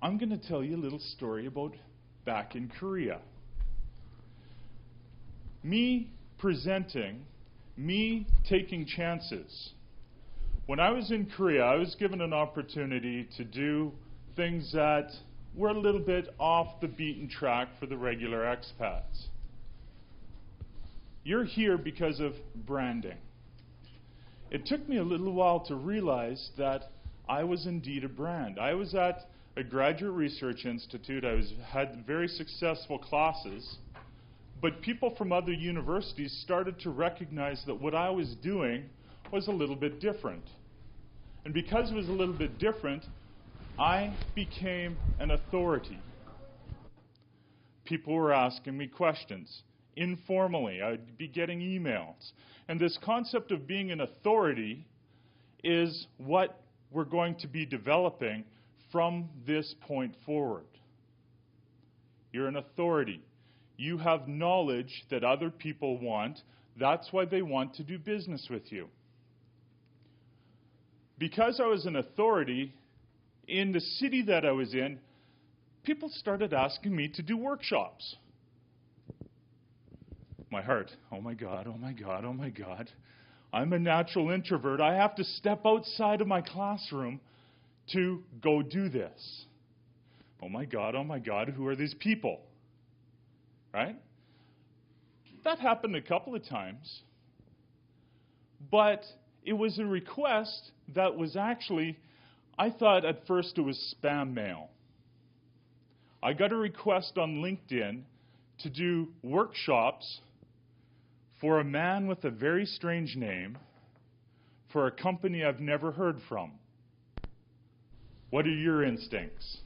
I'm going to tell you a little story about back in Korea. Me presenting, me taking chances. When I was in Korea, I was given an opportunity to do things that were a little bit off the beaten track for the regular expats. You're here because of branding. It took me a little while to realize that I was indeed a brand. I was at a graduate research institute. I had very successful classes, but people from other universities started to recognize that what I was doing was a little bit different. And because it was a little bit different, I became an authority. People were asking me questions. Informally, I'd be getting emails. And this concept of being an authority is what we're going to be developing from this point forward. You're an authority. You have knowledge that other people want. That's why they want to do business with you. Because I was an authority, in the city that I was in, people started asking me to do workshops. My heart, oh my God, oh my God, oh my God. I'm a natural introvert. I have to step outside of my classroom to go do this. Oh my God, who are these people? Right? That happened a couple of times. But it was a request that was actually, I thought at first it was spam mail. I got a request on LinkedIn to do workshops for a man with a very strange name for a company I've never heard from. What are your instincts?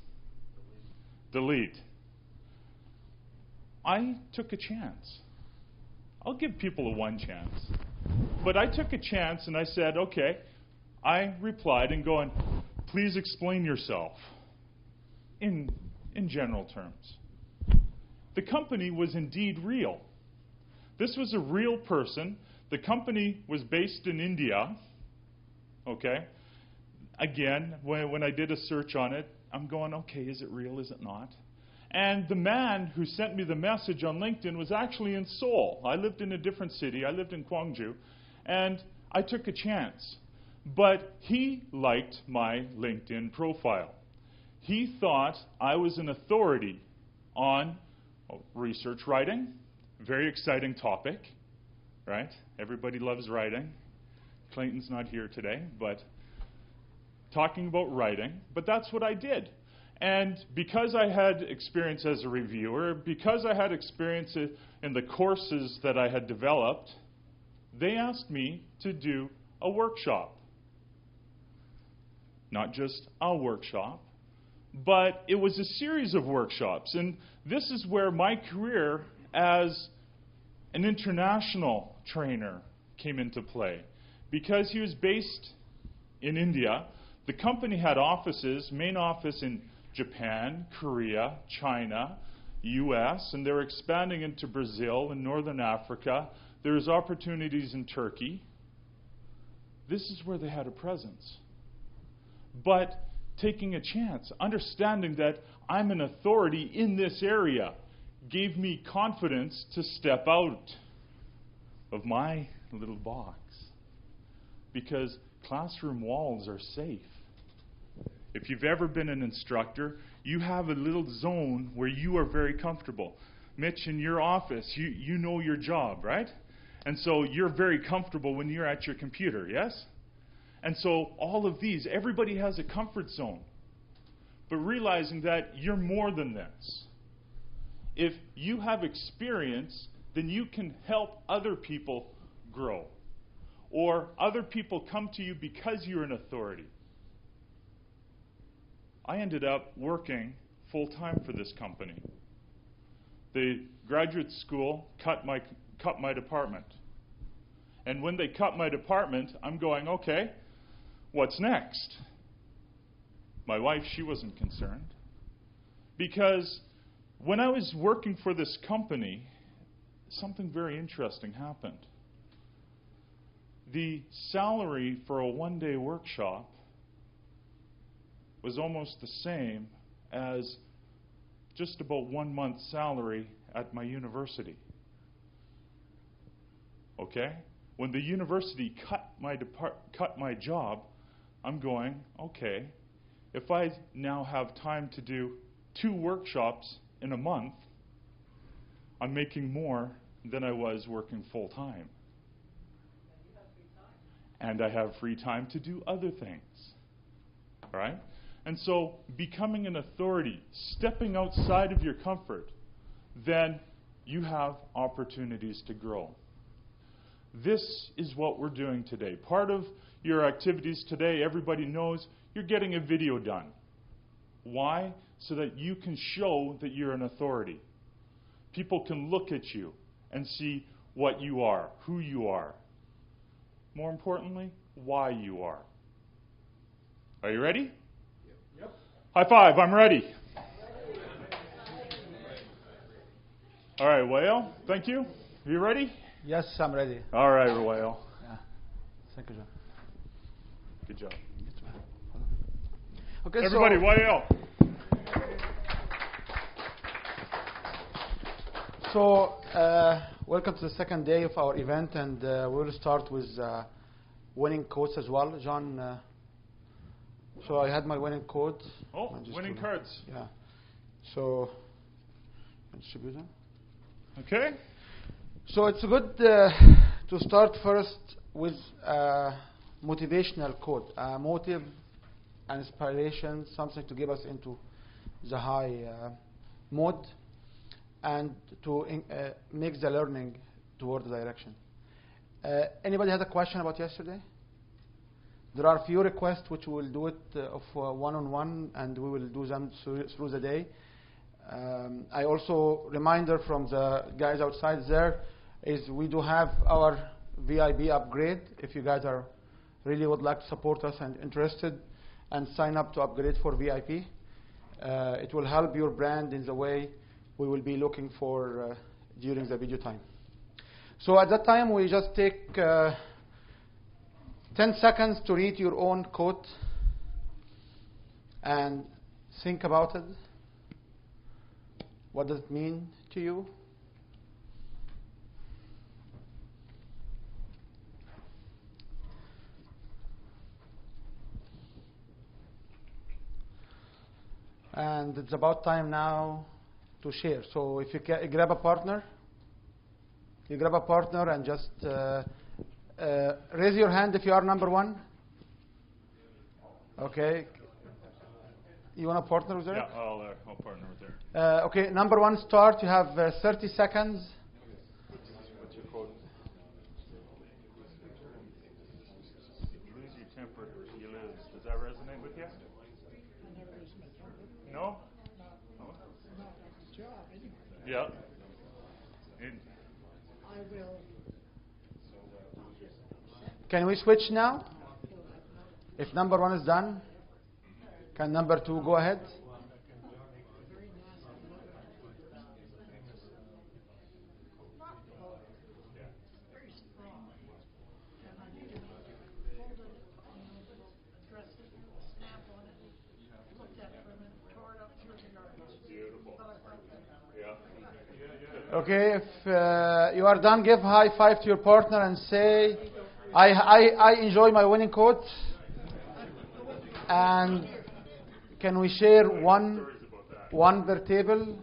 Delete. I took a chance. I'll give people a one chance. But I took a chance and I said, okay. I replied and going, please explain yourself in general terms. The company was indeed real. This was a real person. The company was based in India. Okay? Again, when I did a search on it, I'm going, okay, is it real? Is it not? And the man who sent me the message on LinkedIn was actually in Seoul. I lived in a different city. I lived in Gwangju. And I took a chance. But he liked my LinkedIn profile. He thought I was an authority on research writing. Very exciting topic, right? Everybody loves writing. Clayton's not here today, but talking about writing. But that's what I did. And because I had experience as a reviewer, because I had experience in the courses that I had developed, they asked me to do a workshop. Not just a workshop, but it was a series of workshops. And this is where my career as an international trainer came into play. Because he was based in India, the company had offices, main office in Japan, Korea, China, US, and they were expanding into Brazil and Northern Africa. There's opportunities in Turkey. This is where they had a presence. But taking a chance, understanding that I'm an authority in this area, gave me confidence to step out of my little box. Because classroom walls are safe. If you've ever been an instructor, you have a little zone where you are very comfortable. Mitch, in your office, you know your job, right? And so you're very comfortable when you're at your computer, yes? And so all of these, everybody has a comfort zone. But realizing that you're more than this. If you have experience, then you can help other people grow. Or other people come to you because you're an authority. I ended up working full-time for this company. The graduate school cut my department. And when they cut my department, I'm going, okay, what's next? My wife, she wasn't concerned. Because when I was working for this company, something very interesting happened. The salary for a one-day workshop was almost the same as just about 1 month's salary at my university. Okay? When the university cut my job, I'm going, okay, if I now have time to do 2 workshops in a month, I'm making more than I was working full time. And I have free time to do other things. All right? And so becoming an authority, stepping outside of your comfort, then you have opportunities to grow. This is what we're doing today. Part of your activities today, everybody knows, you're getting a video done. Why? So that you can show that you're an authority. People can look at you and see what you are, who you are. More importantly, why you are. Are you ready? Yep. High five, I'm ready. All right, Wael, thank you. Are you ready? Yes, I'm ready. All right, Wael. Yeah. Thank you, John. Good job. Okay, everybody, Wael. So, welcome to the second day of our event, and we'll start with winning quotes as well. John, so I had my winning quote. Oh, winning cards. Yeah. So, distribute them. Okay. So it's good to start first with a motivational quote, motive, and inspiration, something to give us into the high mode, and to make the learning toward the direction. Anybody has a question about yesterday? There are a few requests which we will do it of one-on-one, and we will do them through the day. I also, reminder from the guys outside there, is we do have our VIP upgrade. If you guys are really would like to support us and interested, and sign up to upgrade for VIP, it will help your brand in the way we will be looking for during the video time. So at that time, we just take 10 seconds to read your own quote and think about it. What does it mean to you? And it's about time now to share. So if you grab a partner, and just raise your hand if you are number one. Okay. You want to partner with her? Yeah, I'll partner with her. Okay, number one, start. You have 30 seconds. What's your quote? Lose your temper, you lose. Does that resonate with you? No? Yeah. I will. Can we switch now? If number one is done, can number two go ahead? Okay, if you are done, give high five to your partner and say, I enjoy my winning quote. And can we share one per table?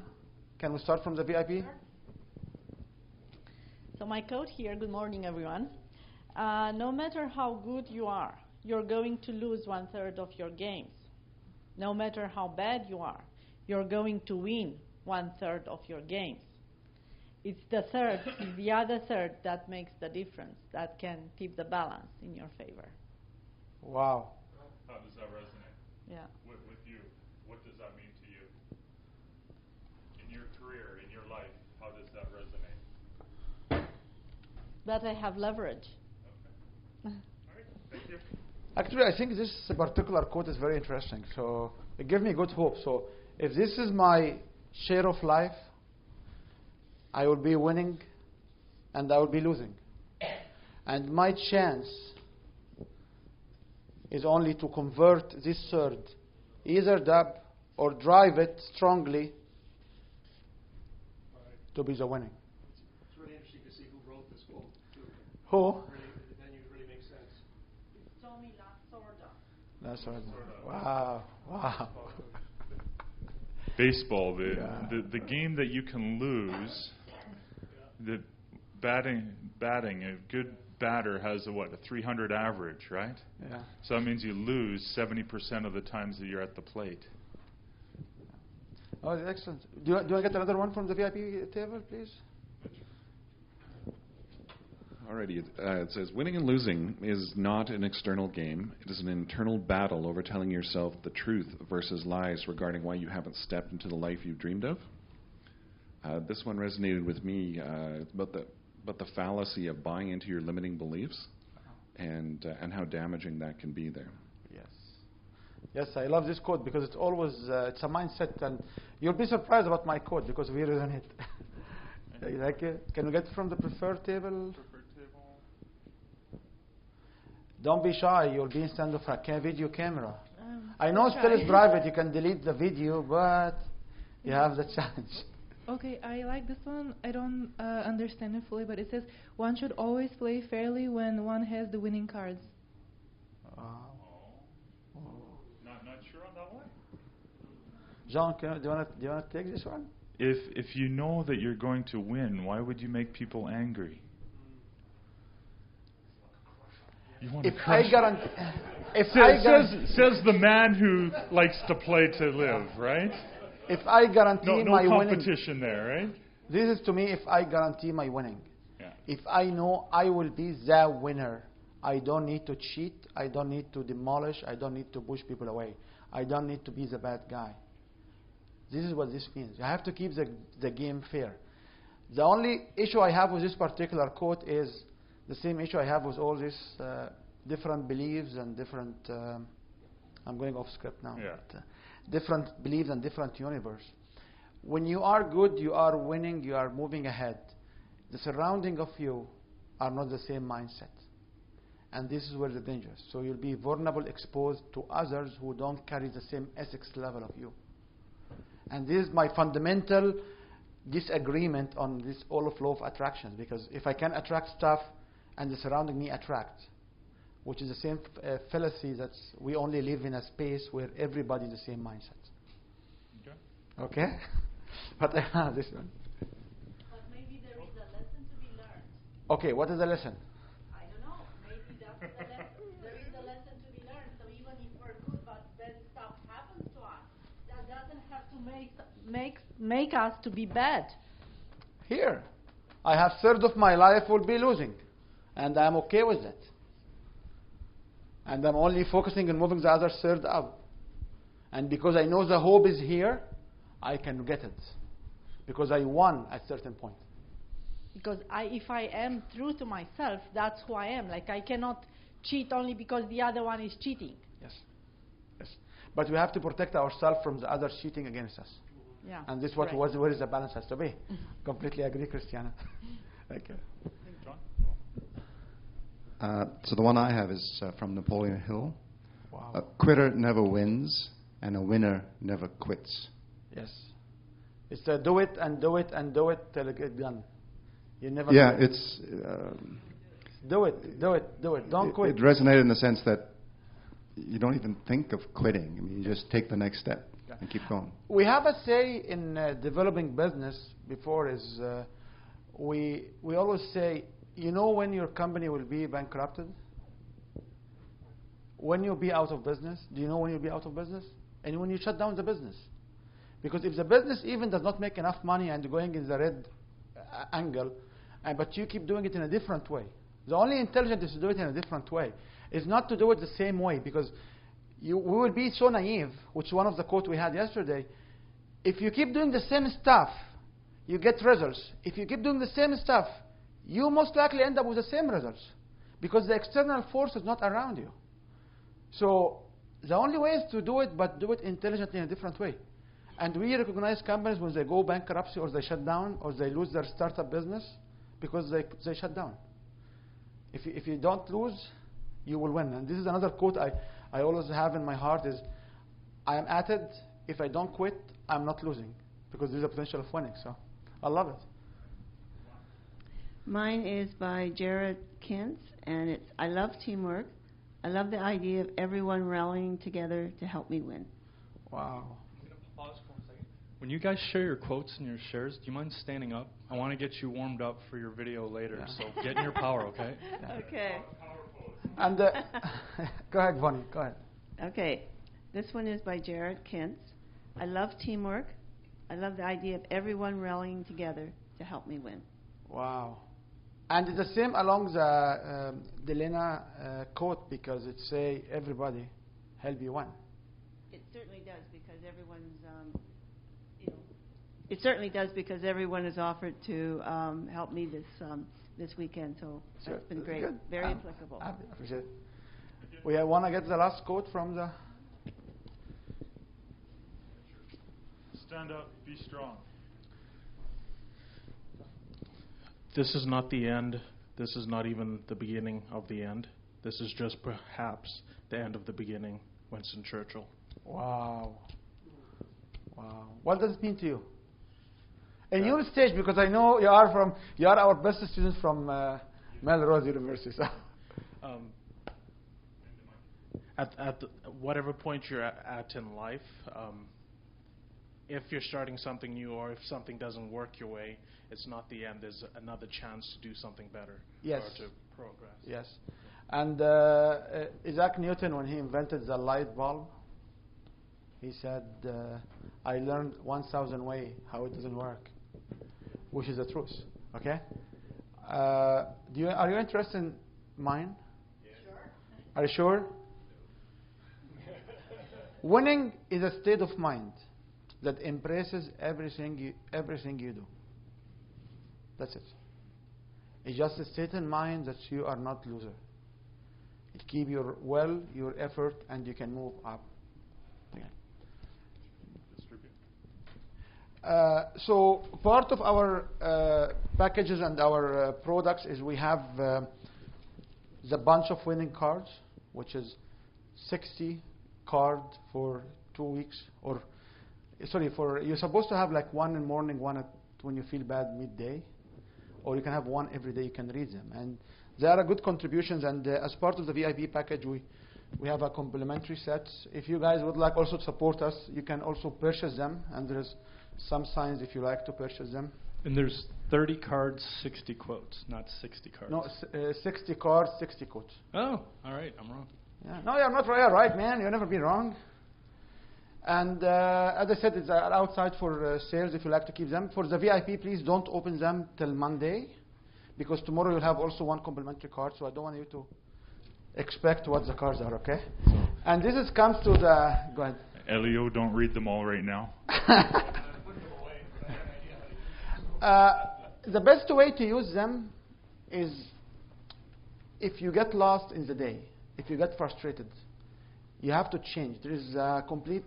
Can we start from the VIP? So my quote here, good morning everyone. No matter how good you are, you're going to lose 1/3 of your games. No matter how bad you are, you're going to win 1/3 of your games. It's the other third that makes the difference, that can tip the balance in your favor. Wow. How does that resonate? Yeah. With you? What does that mean to you? In your career, in your life, how does that resonate? That I have leverage. Okay. All right. Thank you. Actually, I think this particular quote is very interesting. So it gives me good hope. So if this is my share of life, I will be winning and I will be losing. And my chance is only to convert this third, either dab or drive it strongly to be the winning. It's really interesting to see who wrote this quote. Who? Then it really makes sense. Tommy Lasorda. That's right. Wow. Wow. Baseball, Yeah. the game that you can lose, the batting, a good batter has a 300 average, right? Yeah. So that means you lose 70% of the times that you're at the plate. Oh, excellent. Do I get another one from the VIP table, please? Alrighty, it says, winning and losing is not an external game. It is an internal battle over telling yourself the truth versus lies regarding why you haven't stepped into the life you've dreamed of. This one resonated with me about the fallacy of buying into your limiting beliefs and how damaging that can be there. Yes. Yes, I love this quote because it's always it's a mindset, and you'll be surprised about my quote because we resonate. You like it? Can we get from the preferred table? Don't be shy. You'll be in stand of a video camera. I know still is private. You can delete the video, but you have the challenge. Okay, I like this one. I don't understand it fully, but it says one should always play fairly when one has the winning cards. Not sure on that one. John, do you want to take this one? If you know that you're going to win, why would you make people angry? You want If to I crush. guarantee, Says the man who likes to play to live, right? if I guarantee No my winning, competition there, right? this is to me. If I guarantee my winning, Yeah. if I know I will be the winner, I don't need to cheat. I don't need to demolish. I don't need to push people away. I don't need to be the bad guy. This is what this means. I have to keep the game fair. The only issue I have with this particular quote is the same issue I have with all these different beliefs and different. I'm going off script now. Yeah. But, different beliefs and different universe. When you are good, you are winning, you are moving ahead. The surrounding of you are not the same mindset. And this is where the danger is. So you'll be vulnerable, exposed to others who don't carry the same ethics level of you. And this is my fundamental disagreement on this all of law of attraction. Because if I can attract stuff and the surrounding me attract, which is the same fallacy that we only live in a space where everybody the same mindset. Okay? But I have this one. But maybe there is a lesson to be learned. Okay, what is the lesson? I don't know. Maybe that's the lesson. There is a lesson to be learned. So even if we're good, but bad stuff happens to us, that doesn't have to make us to be bad. Here. I have third of my life will be losing. And I'm okay with that. And I'm only focusing on moving the other third up. And because I know the hope is here, I can get it. Because I won at certain point. Because if I am true to myself, that's who I am. Like I cannot cheat only because the other one is cheating. Yes. Yes. But we have to protect ourselves from the others cheating against us. Yeah. And this is what correct. where is the balance has to be. Completely agree, Christiana. Thank you. So the one I have is from Napoleon Hill. Wow. A quitter never wins, and a winner never quits. Yes. It's do it and do it and do it till it gets done. You never. Yeah, quit. it's. Do it, do it, do it. Don't quit. It resonated in the sense that you don't even think of quitting. I mean, you just take the next step and keep going. We have a say in developing business before is we always say, you know when your company will be bankrupted? When you'll be out of business? Do you know when you'll be out of business? And when you shut down the business. Because if the business even does not make enough money and going in the red angle, but you keep doing it in a different way. The only intelligent is to do it in a different way. It's not to do it the same way because we will be so naive, which is one of the quotes we had yesterday. If you keep doing the same stuff, you get results. If you keep doing the same stuff, you most likely end up with the same results because the external force is not around you. So the only way is to do it, but do it intelligently in a different way. And we recognize companies when they go bankruptcy or they shut down or they lose their startup business because they shut down. If you don't lose, you will win. And this is another quote I always have in my heart is, I am at it if I don't quit, I'm not losing because there's a potential of winning. So I love it. Mine is by Jared Kintz, and it's, I love teamwork. I love the idea of everyone rallying together to help me win. Wow. I'm going to pause for a second. When you guys share your quotes and your shares, do you mind standing up? I want to get you warmed up for your video later, so get in your power, okay? Okay. And go ahead, Bonnie. Go ahead. Okay. This one is by Jared Kintz. I love teamwork. I love the idea of everyone rallying together to help me win. Wow. And it's the same along the Delena quote because it say everybody help you win. It certainly does because everyone's, it certainly does because everyone has offered to help me this weekend. So Sure. that's been That's great. good. Very applicable. I appreciate it. We want to get the last quote from the. Stand up, be strong. This is not the end. This is not even the beginning of the end. This is just perhaps the end of the beginning. Winston Churchill. Wow. Wow. What does it mean to you? And you're on stage because I know you are our best student from Melrose University. So. At whatever point you're at in life, if you're starting something new or if something doesn't work your way, it's not the end. There's another chance to do something better Yes. or to progress. Yes. And Isaac Newton, when he invented the light bulb, he said, I learned 1,000 ways how it doesn't work, which is the truth. Okay? Are you interested in mine? Yeah. Sure. Are you sure? Winning is a state of mind that embraces everything you do. That's it. It's just a state in mind that you are not loser. It keeps your effort, and you can move up. Okay. So part of our packages and our products is we have the bunch of winning cards, which is 60 card for 2 weeks, or you're supposed to have like one in the morning, one when you feel bad midday, or you can have one every day. You can read them, and they are a good contributions. And as part of the VIP package, we have a complimentary set. If you guys would like also to support us, you can also purchase them, and there's some signs if you like to purchase them. And there's 30 cards, 60 quotes, not 60 cards. No, 60 cards, 60 quotes. Oh, all right, I'm wrong. Yeah. No, you're not right. You're right, man. You'll never be wrong. And as I said, it's outside for sales if you like to keep them. For the VIP, please don't open them till Monday, because tomorrow you'll have also one complimentary card, so I don't want you to expect what the cards are, okay? And this comes to the... Go ahead. Elio, don't read them all right now. The best way to use them is if you get lost in the day, if you get frustrated, you have to change. There is a complete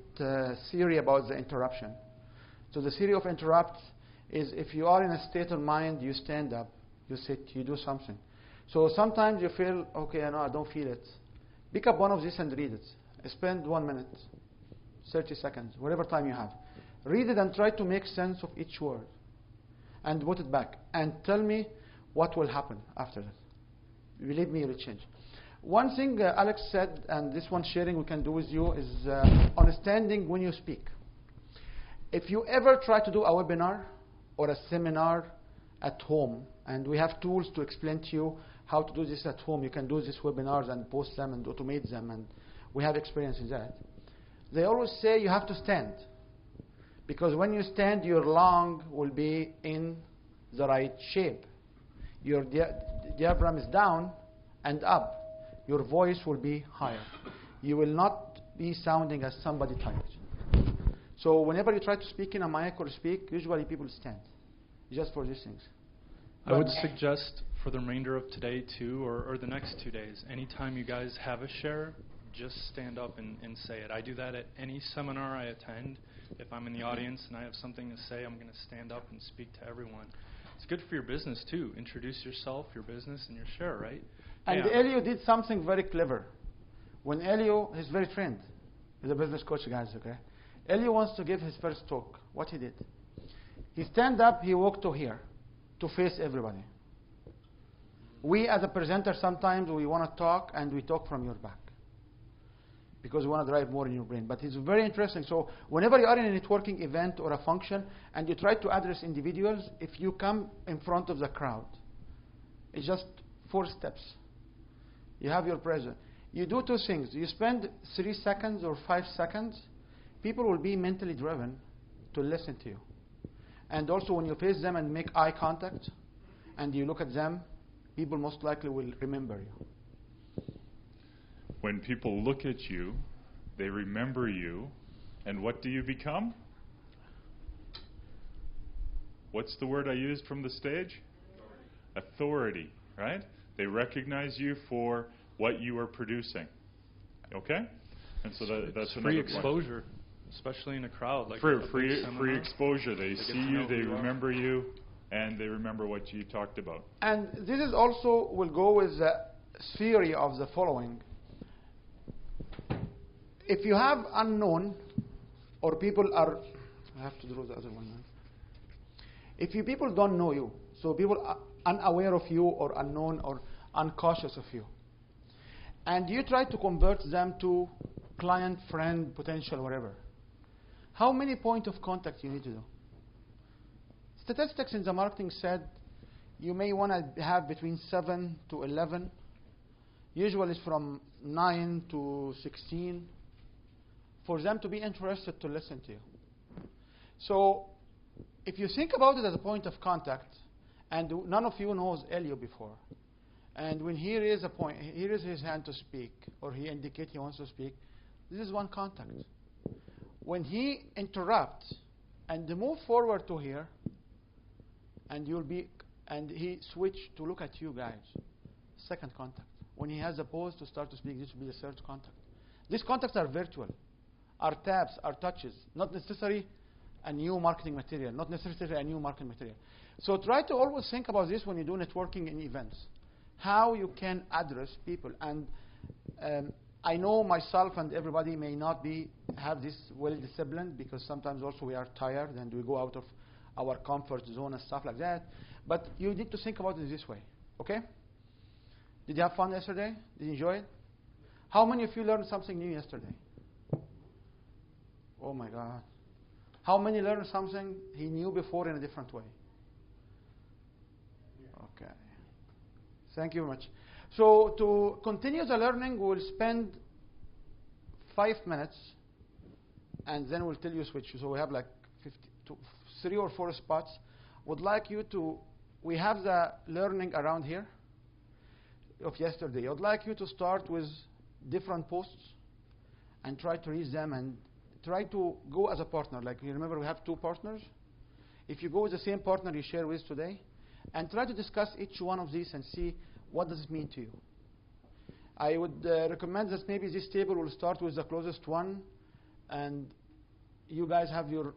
theory about the interruption. So the theory of interrupt is if you are in a state of mind, you stand up, you sit, you do something. So sometimes you feel, okay, I don't feel it. Pick up one of these and read it. Spend 1 minute, 30 seconds, whatever time you have. Read it and try to make sense of each word. And put it back. And tell me what will happen after that. Believe me, it will change. One thing Alex said, and this one sharing we can do with you, is understanding when you speak. If you ever try to do a webinar or a seminar at home, and we have tools to explain to you how to do this at home, you can do these webinars and post them and automate them, and we have experience in that. They always say you have to stand, because when you stand, your lung will be in the right shape. Your diaphragm is down and up. Your voice will be higher. You will not be sounding as somebody tired. So whenever you try to speak in a mic or speak, usually people stand, just for these things. I would suggest for the remainder of today, too, or the next 2 days, anytime you guys have a share, just stand up and say it. I do that at any seminar I attend. If I'm in the audience and I have something to say, I'm going to stand up and speak to everyone. It's good for your business, too. Introduce yourself, your business, and your share, right? And Elio did something very clever. When Elio, he's very trained. He's a business coach, guys, okay? Elio wants to give his first talk. What he did? He stand up, he walked to here to face everybody. We as a presenter sometimes we want to talk and we talk from your back because we want to drive more in your brain. But it's very interesting. So whenever you are in a networking event or a function and you try to address individuals, if you come in front of the crowd, it's just 4 steps. You have your presence. You do 2 things. You spend 3 seconds or 5 seconds. People will be mentally driven to listen to you. And also when you face them and make eye contact and you look at them, people most likely will remember you. When people look at you, they remember you, and what do you become? What's the word I used from the stage? Authority, right? They recognize you for what you are producing. Okay? And so that's it's free another point. exposure, especially in a crowd. Like free exposure. They see you, they who remember you, and they remember what you talked about. And this is also will go with the theory of the following. If you have unknown, or people are, I have to draw the other one now. If you people don't know you, so people are unaware of you or unknown or uncautious of you, and you try to convert them to client, friend, potential, whatever, how many point of contact you need to do? Statistics in the marketing said you may want to have between 7 to 11. Usually it's from 9 to 16 for them to be interested to listen to you. So if you think about it as a point of contact, and none of you knows Elio before, and when he raises his hand to speak, or he indicates he wants to speak, this is one contact. When he interrupts and move forward to here, and he switch to look at you guys, second contact. When he has a pause to start to speak, this will be the third contact. These contacts are virtual, are taps, are touches, not necessarily a new marketing material, not necessarily a new marketing material. So try to always think about this when you do networking in events, how you can address people. And I know myself and everybody may not have this well-disciplined because sometimes also we are tired and we go out of our comfort zone and stuff like that. But you need to think about it this way, okay? Did you have fun yesterday? Did you enjoy it? How many of you learned something new yesterday? Oh my God. How many learned something he knew before in a different way? Okay. Thank you very much. So to continue the learning, we'll spend 5 minutes, and then we'll tell you switch. So we have like 3 or 4 spots. Would like you to, we have the learning around here of yesterday. I would like you to start with different posts and try to read them and try to go as a partner. Like you remember we have 2 partners. If you go with the same partner you share with today, and try to discuss each one of these and see what does it mean to you. I would recommend that maybe this table will start with the closest one, and you guys have your